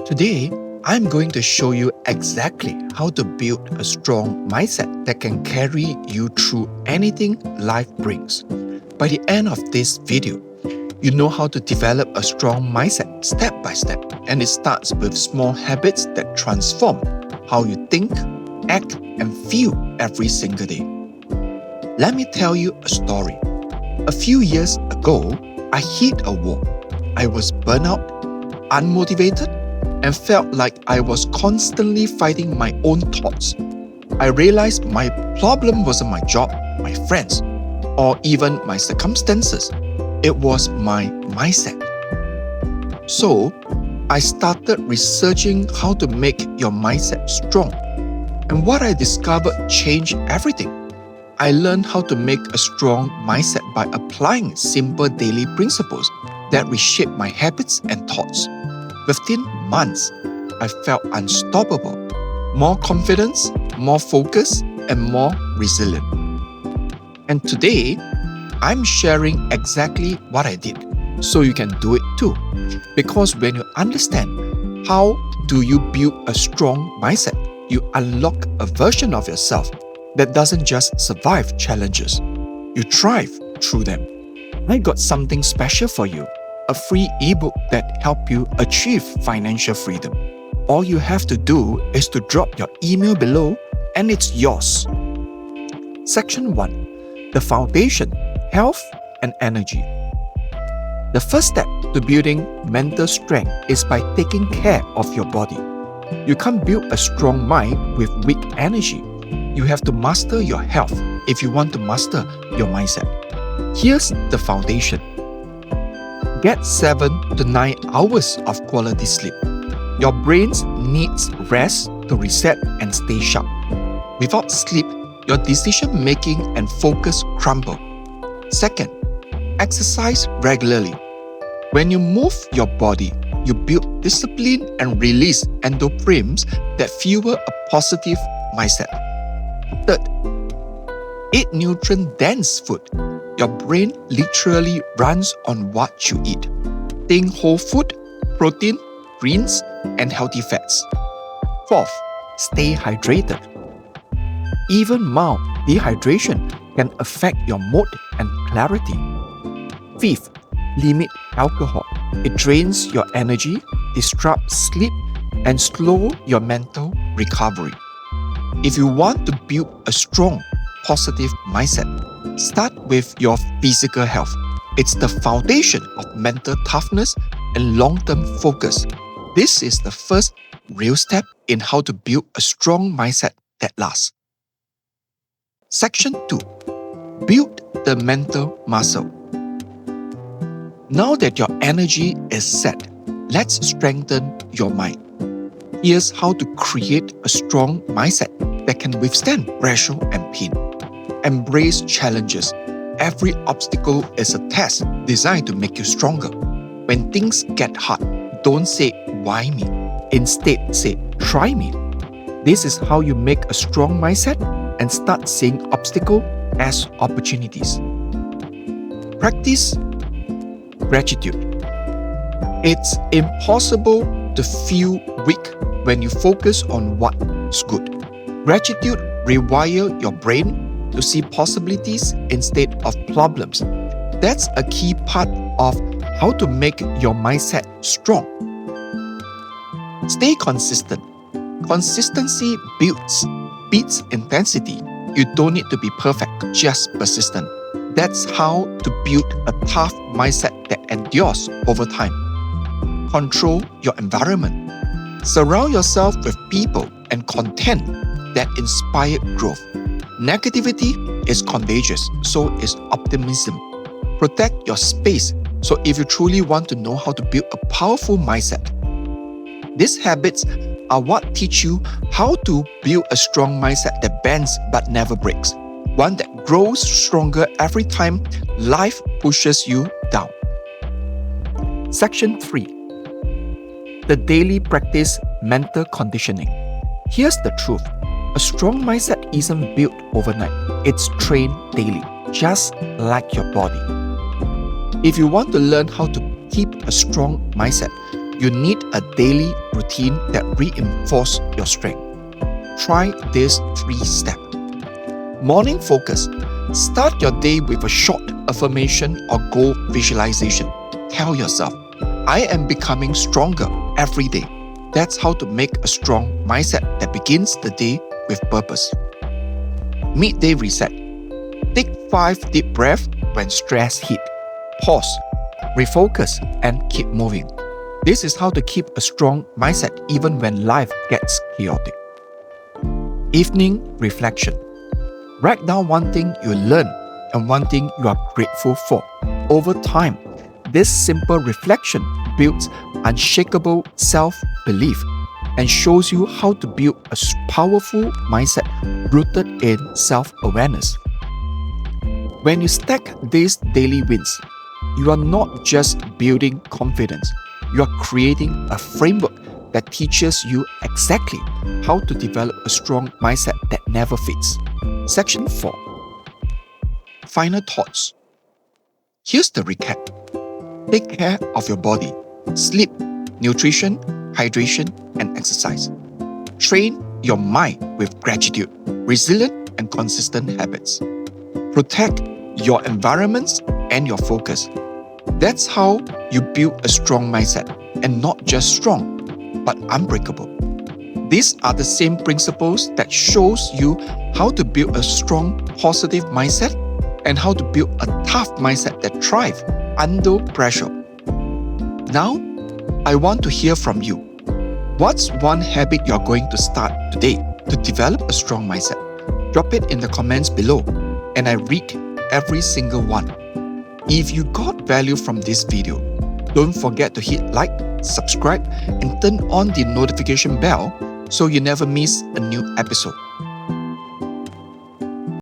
Today, I'm going to show you exactly how to build a strong mindset that can carry you through anything life brings. By the end of this video, you know how to develop a strong mindset step by step, and it starts with small habits that transform how you think, act, and feel every single day. Let me tell you a story. A few years ago, I hit a wall. I was burnt out, unmotivated, and felt like I was constantly fighting my own thoughts. I realized my problem wasn't my job, my friends, or even my circumstances. It was my mindset. So, I started researching how to make your mindset strong. And what I discovered changed everything. I learned how to make a strong mindset by applying simple daily principles that reshape my habits and thoughts. Within months, I felt unstoppable, more confidence, more focus, and more resilient. And today, I'm sharing exactly what I did, so you can do it too. Because when you understand how do you build a strong mindset, you unlock a version of yourself that doesn't just survive challenges, you thrive through them. I got something special for you. A free ebook that helps you achieve financial freedom. All you have to do is to drop your email below and it's yours. Section 1. The foundation, health and energy. The first step to building mental strength is by taking care of your body. You can't build a strong mind with weak energy. You have to master your health if you want to master your mindset. Here's the foundation. Get 7 to 9 hours of quality sleep. Your brain needs rest to reset and stay sharp. Without sleep, your decision making and focus crumble. Second, exercise regularly. When you move your body, you build discipline and release endorphins that fuel a positive mindset. Third, eat nutrient-dense food. Your brain literally runs on what you eat. Think whole food, protein, greens, and healthy fats. Fourth, stay hydrated. Even mild dehydration can affect your mood and clarity. Fifth, limit alcohol. It drains your energy, disrupts sleep, and slows your mental recovery. If you want to build a strong, positive mindset, start with your physical health. It's the foundation of mental toughness and long-term focus. This is the first real step in how to build a strong mindset that lasts. Section 2. Build the mental muscle. Now that your energy is set, let's strengthen your mind. Here's how to create a strong mindset that can withstand pressure and pain. Embrace challenges. Every obstacle is a test designed to make you stronger. When things get hard, don't say, "Why me?" Instead, say, "Try me." This is how you make a strong mindset and start seeing obstacles as opportunities. Practice gratitude. It's impossible to feel weak when you focus on what's good. Gratitude rewires your brain to see possibilities instead of problems. That's a key part of how to make your mindset strong. Stay consistent. Consistency beats intensity. You don't need to be perfect, just persistent. That's how to build a tough mindset that endures over time. Control your environment. Surround yourself with people and content that inspire growth. Negativity is contagious, so is optimism. Protect your space, so if you truly want to know how to build a powerful mindset. These habits are what teach you how to build a strong mindset that bends but never breaks. One that grows stronger every time life pushes you down. Section 3. The daily practice mental conditioning. Here's the truth. A strong mindset isn't built overnight. It's trained daily, just like your body. If you want to learn how to keep a strong mindset, you need a daily routine that reinforces your strength. Try these 3 steps. Morning focus. Start your day with a short affirmation or goal visualization. Tell yourself, I am becoming stronger every day. That's how to make a strong mindset that begins the day with purpose. Midday reset. Take 5 deep breaths when stress hits. Pause, refocus, and keep moving. This is how to keep a strong mindset even when life gets chaotic. Evening reflection. Write down one thing you learned and one thing you are grateful for. Over time, this simple reflection builds unshakable self-belief and shows you how to build a powerful mindset rooted in self-awareness. When you stack these daily wins, you are not just building confidence, you are creating a framework that teaches you exactly how to develop a strong mindset that never fades. Section 4. Final thoughts. Here's the recap. Take care of your body. Sleep, nutrition, hydration, and exercise. Train your mind with gratitude, resilient, and consistent habits. Protect your environments and your focus. That's how you build a strong mindset, and not just strong, but unbreakable. These are the same principles that shows you how to build a strong, positive mindset and how to build a tough mindset that thrives under pressure. Now, I want to hear from you. What's one habit you're going to start today to develop a strong mindset? Drop it in the comments below, and I read every single one. If you got value from this video, don't forget to hit like, subscribe, and turn on the notification bell so you never miss a new episode.